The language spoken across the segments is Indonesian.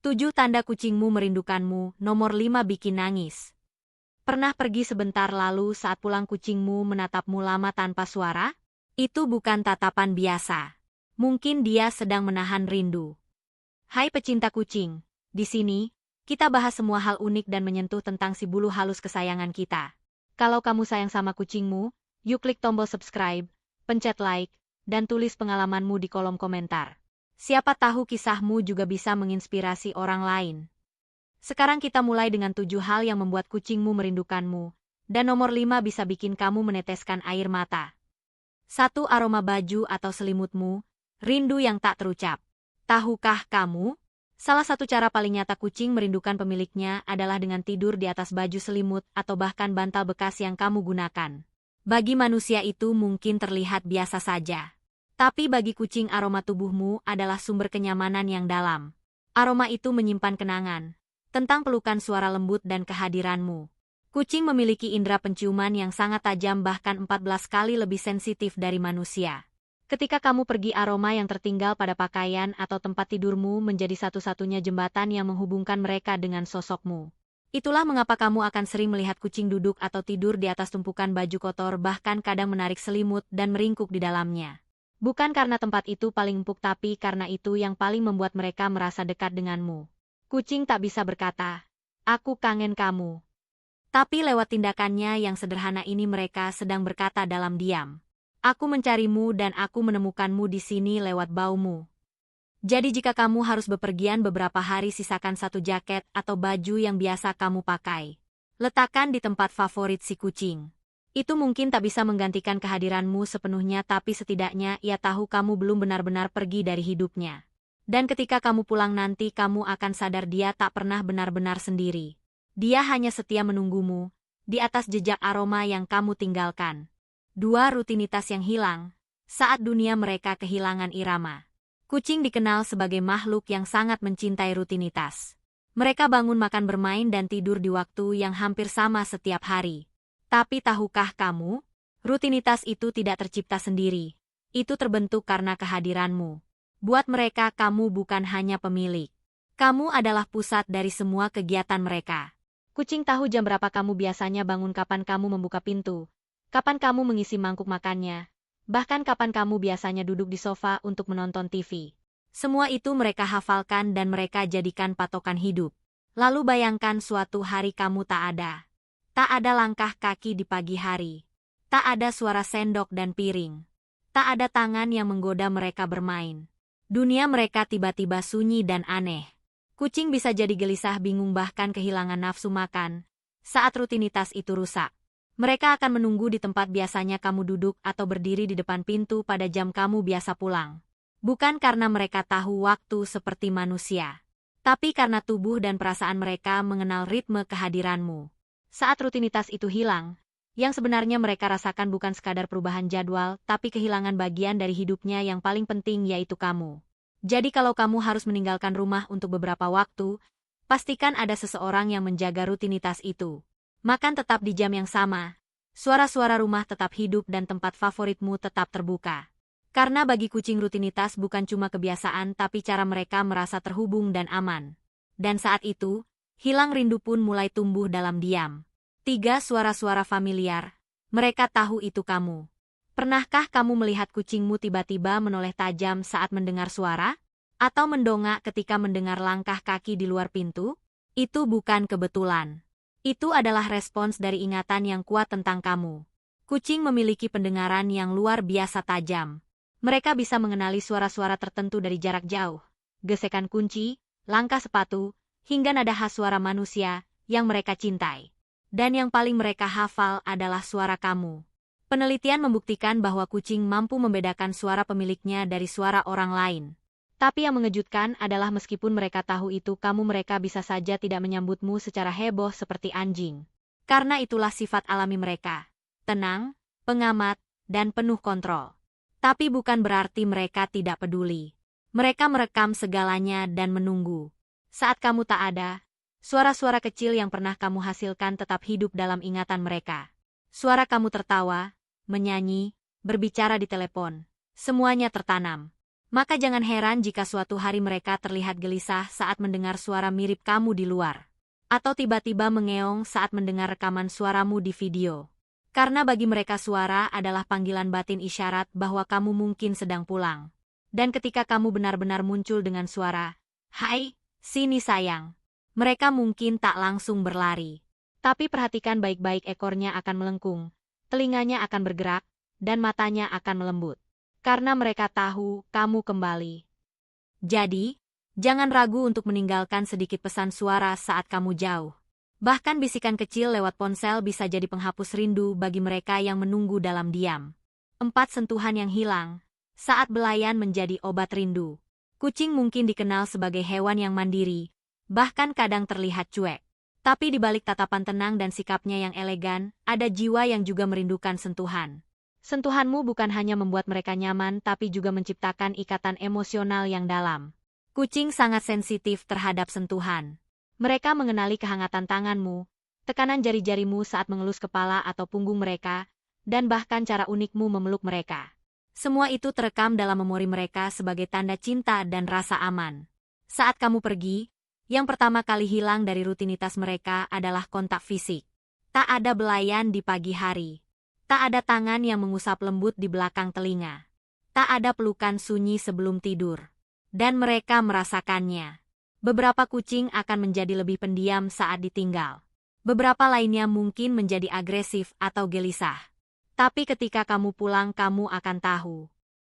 7 tanda kucingmu merindukanmu. Nomor 5 bikin nangis. Pernah pergi sebentar lalu saat pulang kucingmu menatapmu lama tanpa suara? Itu bukan tatapan biasa. Mungkin dia sedang menahan rindu. Hai pecinta kucing, di sini, kita bahas semua hal unik dan menyentuh tentang si bulu halus kesayangan kita. Kalau kamu sayang sama kucingmu, yuk klik tombol subscribe, pencet like, dan tulis pengalamanmu di kolom komentar. Siapa tahu kisahmu juga bisa menginspirasi orang lain. Sekarang kita mulai dengan 7 hal yang membuat kucingmu merindukanmu, dan nomor 5 bisa bikin kamu meneteskan air mata. 1. Aroma baju atau selimutmu, rindu yang tak terucap. Tahukah kamu? Salah satu cara paling nyata kucing merindukan pemiliknya adalah dengan tidur di atas baju selimut atau bahkan bantal bekas yang kamu gunakan. Bagi manusia itu mungkin terlihat biasa saja. Tapi bagi kucing aroma tubuhmu adalah sumber kenyamanan yang dalam. Aroma itu menyimpan kenangan tentang pelukan suara lembut dan kehadiranmu. Kucing memiliki indera penciuman yang sangat tajam bahkan 14 kali lebih sensitif dari manusia. Ketika kamu pergi aroma yang tertinggal pada pakaian atau tempat tidurmu menjadi satu-satunya jembatan yang menghubungkan mereka dengan sosokmu. Itulah mengapa kamu akan sering melihat kucing duduk atau tidur di atas tumpukan baju kotor bahkan kadang menarik selimut dan meringkuk di dalamnya. Bukan karena tempat itu paling empuk tapi karena itu yang paling membuat mereka merasa dekat denganmu. Kucing tak bisa berkata, "Aku kangen kamu." Tapi lewat tindakannya yang sederhana ini mereka sedang berkata dalam diam. "Aku mencarimu dan aku menemukanmu di sini lewat baumu." Jadi jika kamu harus bepergian beberapa hari sisakan satu jaket atau baju yang biasa kamu pakai. Letakkan di tempat favorit si kucing. Itu mungkin tak bisa menggantikan kehadiranmu sepenuhnya tapi setidaknya ia tahu kamu belum benar-benar pergi dari hidupnya. Dan ketika kamu pulang nanti kamu akan sadar dia tak pernah benar-benar sendiri. Dia hanya setia menunggumu, di atas jejak aroma yang kamu tinggalkan. 2. Rutinitas yang hilang, saat dunia mereka kehilangan irama. Kucing dikenal sebagai makhluk yang sangat mencintai rutinitas. Mereka bangun makan bermain dan tidur di waktu yang hampir sama setiap hari. Tapi tahukah kamu, rutinitas itu tidak tercipta sendiri. Itu terbentuk karena kehadiranmu. Buat mereka kamu bukan hanya pemilik. Kamu adalah pusat dari semua kegiatan mereka. Kucing tahu jam berapa kamu biasanya bangun, kapan kamu membuka pintu, kapan kamu mengisi mangkuk makannya, bahkan kapan kamu biasanya duduk di sofa untuk menonton TV. Semua itu mereka hafalkan dan mereka jadikan patokan hidup. Lalu bayangkan suatu hari kamu tak ada. Tak ada langkah kaki di pagi hari. Tak ada suara sendok dan piring. Tak ada tangan yang menggoda mereka bermain. Dunia mereka tiba-tiba sunyi dan aneh. Kucing bisa jadi gelisah, bingung bahkan kehilangan nafsu makan. Saat rutinitas itu rusak. Mereka akan menunggu di tempat biasanya kamu duduk atau berdiri di depan pintu pada jam kamu biasa pulang. Bukan karena mereka tahu waktu seperti manusia. Tapi karena tubuh dan perasaan mereka mengenal ritme kehadiranmu. Saat rutinitas itu hilang, yang sebenarnya mereka rasakan bukan sekadar perubahan jadwal, tapi kehilangan bagian dari hidupnya yang paling penting yaitu kamu. Jadi kalau kamu harus meninggalkan rumah untuk beberapa waktu, pastikan ada seseorang yang menjaga rutinitas itu. Makan tetap di jam yang sama, suara-suara rumah tetap hidup dan tempat favoritmu tetap terbuka. Karena bagi kucing rutinitas bukan cuma kebiasaan tapi cara mereka merasa terhubung dan aman. Dan saat itu, hilang rindu pun mulai tumbuh dalam diam. 3. Suara-suara familiar. Mereka tahu itu kamu. Pernahkah kamu melihat kucingmu tiba-tiba menoleh tajam saat mendengar suara? Atau mendongak ketika mendengar langkah kaki di luar pintu? Itu bukan kebetulan. Itu adalah respons dari ingatan yang kuat tentang kamu. Kucing memiliki pendengaran yang luar biasa tajam. Mereka bisa mengenali suara-suara tertentu dari jarak jauh. Gesekan kunci, langkah sepatu, hingga nada khas suara manusia yang mereka cintai. Dan yang paling mereka hafal adalah suara kamu. Penelitian membuktikan bahwa kucing mampu membedakan suara pemiliknya dari suara orang lain. Tapi yang mengejutkan adalah meskipun mereka tahu itu mereka bisa saja tidak menyambutmu secara heboh seperti anjing. Karena itulah sifat alami mereka. Tenang, pengamat, dan penuh kontrol. Tapi bukan berarti mereka tidak peduli. Mereka merekam segalanya dan menunggu. Saat kamu tak ada, suara-suara kecil yang pernah kamu hasilkan tetap hidup dalam ingatan mereka. Suara kamu tertawa, menyanyi, berbicara di telepon. Semuanya tertanam. Maka jangan heran jika suatu hari mereka terlihat gelisah saat mendengar suara mirip kamu di luar. Atau tiba-tiba mengeong saat mendengar rekaman suaramu di video. Karena bagi mereka suara adalah panggilan batin isyarat bahwa kamu mungkin sedang pulang. Dan ketika kamu benar-benar muncul dengan suara, "Hai, sini sayang." Mereka mungkin tak langsung berlari. Tapi perhatikan baik-baik, ekornya akan melengkung, telinganya akan bergerak, dan matanya akan melembut. Karena mereka tahu kamu kembali. Jadi, jangan ragu untuk meninggalkan sedikit pesan suara saat kamu jauh. Bahkan bisikan kecil lewat ponsel bisa jadi penghapus rindu bagi mereka yang menunggu dalam diam. 4 sentuhan yang hilang. Saat belayan menjadi obat rindu. Kucing mungkin dikenal sebagai hewan yang mandiri, bahkan kadang terlihat cuek. Tapi di balik tatapan tenang dan sikapnya yang elegan, ada jiwa yang juga merindukan sentuhan. Sentuhanmu bukan hanya membuat mereka nyaman tapi juga menciptakan ikatan emosional yang dalam. Kucing sangat sensitif terhadap sentuhan. Mereka mengenali kehangatan tanganmu, tekanan jari-jarimu saat mengelus kepala atau punggung mereka, dan bahkan cara unikmu memeluk mereka. Semua itu terekam dalam memori mereka sebagai tanda cinta dan rasa aman. Saat kamu pergi, yang pertama kali hilang dari rutinitas mereka adalah kontak fisik. Tak ada belayan di pagi hari. Tak ada tangan yang mengusap lembut di belakang telinga. Tak ada pelukan sunyi sebelum tidur. Dan mereka merasakannya. Beberapa kucing akan menjadi lebih pendiam saat ditinggal. Beberapa lainnya mungkin menjadi agresif atau gelisah. Tapi ketika kamu pulang, kamu akan tahu.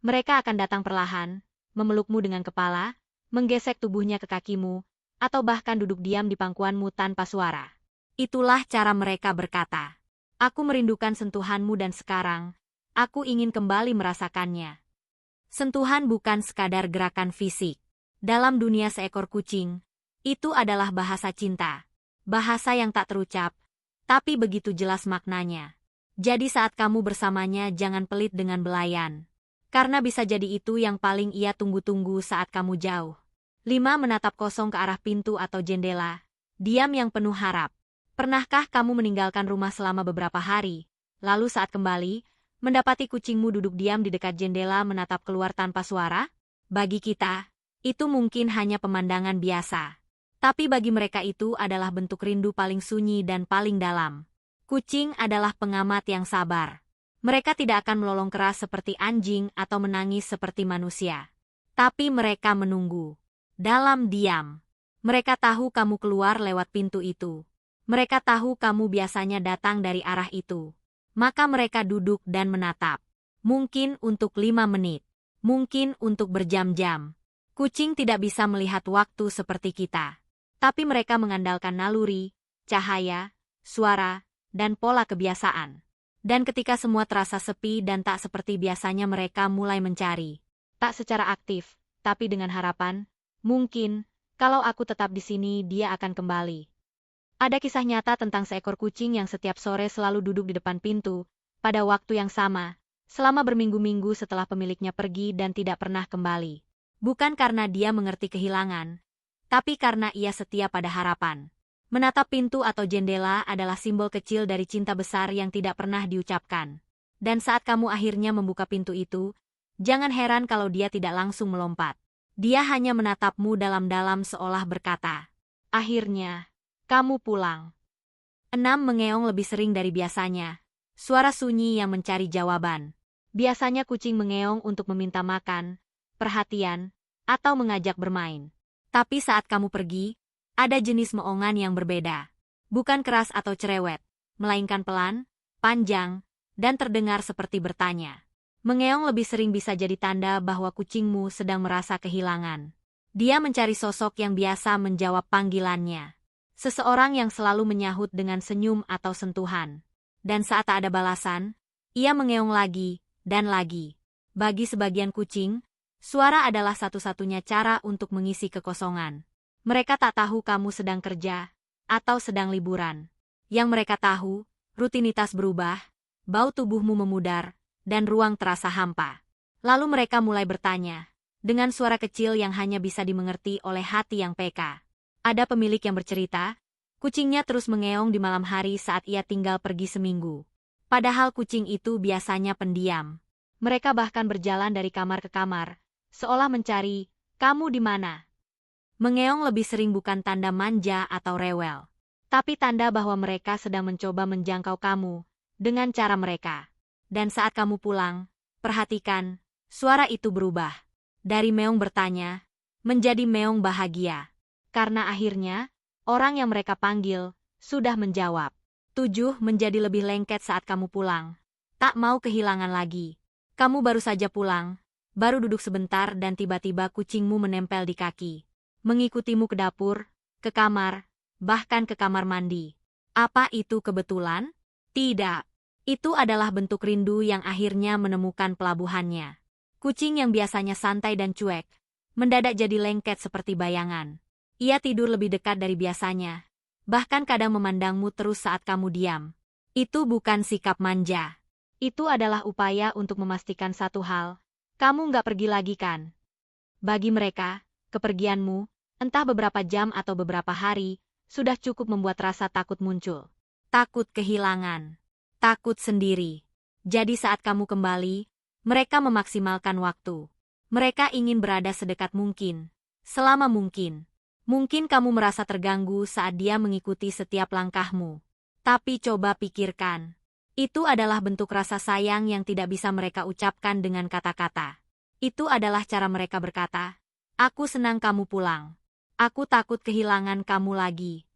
Mereka akan datang perlahan, memelukmu dengan kepala, menggesek tubuhnya ke kakimu, atau bahkan duduk diam di pangkuanmu tanpa suara. Itulah cara mereka berkata, "Aku merindukan sentuhanmu dan sekarang, aku ingin kembali merasakannya." Sentuhan bukan sekadar gerakan fisik. Dalam dunia seekor kucing, itu adalah bahasa cinta. Bahasa yang tak terucap, tapi begitu jelas maknanya. Jadi saat kamu bersamanya jangan pelit dengan belayan. Karena bisa jadi itu yang paling ia tunggu-tunggu saat kamu jauh. 5. Menatap kosong ke arah pintu atau jendela. Diam yang penuh harap. Pernahkah kamu meninggalkan rumah selama beberapa hari, lalu saat kembali, mendapati kucingmu duduk diam di dekat jendela menatap keluar tanpa suara? Bagi kita, itu mungkin hanya pemandangan biasa. Tapi bagi mereka itu adalah bentuk rindu paling sunyi dan paling dalam. Kucing adalah pengamat yang sabar. Mereka tidak akan melolong keras seperti anjing atau menangis seperti manusia. Tapi mereka menunggu. Dalam diam. Mereka tahu kamu keluar lewat pintu itu. Mereka tahu kamu biasanya datang dari arah itu. Maka mereka duduk dan menatap. Mungkin untuk 5 menit. Mungkin untuk berjam-jam. Kucing tidak bisa melihat waktu seperti kita. Tapi mereka mengandalkan naluri, cahaya, suara, dan pola kebiasaan. Dan ketika semua terasa sepi dan tak seperti biasanya, mereka mulai mencari. Tak secara aktif, tapi dengan harapan, mungkin, kalau aku tetap di sini dia akan kembali. Ada kisah nyata tentang seekor kucing yang setiap sore selalu duduk di depan pintu, pada waktu yang sama, selama berminggu-minggu setelah pemiliknya pergi dan tidak pernah kembali. Bukan karena dia mengerti kehilangan, tapi karena ia setia pada harapan. Menatap pintu atau jendela adalah simbol kecil dari cinta besar yang tidak pernah diucapkan. Dan saat kamu akhirnya membuka pintu itu, jangan heran kalau dia tidak langsung melompat. Dia hanya menatapmu dalam-dalam seolah berkata, "Akhirnya, kamu pulang." 6. Mengeong lebih sering dari biasanya. Suara sunyi yang mencari jawaban. Biasanya kucing mengeong untuk meminta makan, perhatian, atau mengajak bermain. Tapi saat kamu pergi, ada jenis meongan yang berbeda. Bukan keras atau cerewet, melainkan pelan, panjang, dan terdengar seperti bertanya. Mengeong lebih sering bisa jadi tanda bahwa kucingmu sedang merasa kehilangan. Dia mencari sosok yang biasa menjawab panggilannya. Seseorang yang selalu menyahut dengan senyum atau sentuhan. Dan saat tak ada balasan, ia mengeong lagi, dan lagi. Bagi sebagian kucing, suara adalah satu-satunya cara untuk mengisi kekosongan. Mereka tak tahu kamu sedang kerja, atau sedang liburan. Yang mereka tahu, rutinitas berubah, bau tubuhmu memudar, dan ruang terasa hampa. Lalu mereka mulai bertanya, dengan suara kecil yang hanya bisa dimengerti oleh hati yang peka. Ada pemilik yang bercerita, kucingnya terus mengeong di malam hari saat ia tinggal pergi seminggu. Padahal kucing itu biasanya pendiam. Mereka bahkan berjalan dari kamar ke kamar, seolah mencari, "Kamu di mana?" Mengeong lebih sering bukan tanda manja atau rewel, tapi tanda bahwa mereka sedang mencoba menjangkau kamu dengan cara mereka. Dan saat kamu pulang, perhatikan, suara itu berubah. Dari meong bertanya, menjadi meong bahagia. Karena akhirnya, orang yang mereka panggil, sudah menjawab. 7 menjadi lebih lengket saat kamu pulang. Tak mau kehilangan lagi. Kamu baru saja pulang, baru duduk sebentar dan tiba-tiba kucingmu menempel di kaki. Mengikutimu ke dapur, ke kamar, bahkan ke kamar mandi. Apa itu kebetulan? Tidak. Itu adalah bentuk rindu yang akhirnya menemukan pelabuhannya. Kucing yang biasanya santai dan cuek, mendadak jadi lengket seperti bayangan. Ia tidur lebih dekat dari biasanya, bahkan kadang memandangmu terus saat kamu diam. Itu bukan sikap manja. Itu adalah upaya untuk memastikan satu hal, kamu nggak pergi lagi kan? Bagi mereka, kepergianmu, entah beberapa jam atau beberapa hari, sudah cukup membuat rasa takut muncul. Takut kehilangan. Takut sendiri. Jadi saat kamu kembali, mereka memaksimalkan waktu. Mereka ingin berada sedekat mungkin, selama mungkin. Mungkin kamu merasa terganggu saat dia mengikuti setiap langkahmu. Tapi coba pikirkan. Itu adalah bentuk rasa sayang yang tidak bisa mereka ucapkan dengan kata-kata. Itu adalah cara mereka berkata, "Aku senang kamu pulang. Aku takut kehilangan kamu lagi."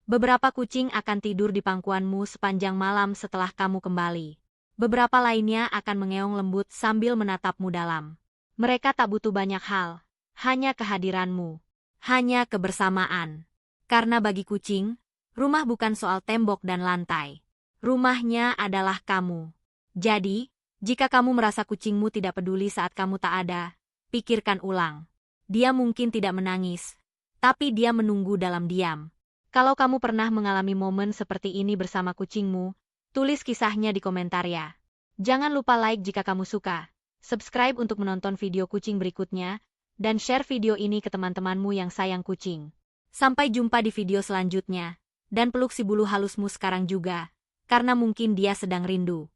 Beberapa kucing akan tidur di pangkuanmu sepanjang malam setelah kamu kembali. Beberapa lainnya akan mengeong lembut sambil menatapmu dalam. Mereka tak butuh banyak hal, hanya kehadiranmu, hanya kebersamaan. Karena bagi kucing, rumah bukan soal tembok dan lantai. Rumahnya adalah kamu. Jadi, jika kamu merasa kucingmu tidak peduli saat kamu tak ada, pikirkan ulang. Dia mungkin tidak menangis, tapi dia menunggu dalam diam. Kalau kamu pernah mengalami momen seperti ini bersama kucingmu, tulis kisahnya di komentar ya. Jangan lupa like jika kamu suka, subscribe untuk menonton video kucing berikutnya, dan share video ini ke teman-temanmu yang sayang kucing. Sampai jumpa di video selanjutnya, dan peluk si bulu halusmu sekarang juga, karena mungkin dia sedang rindu.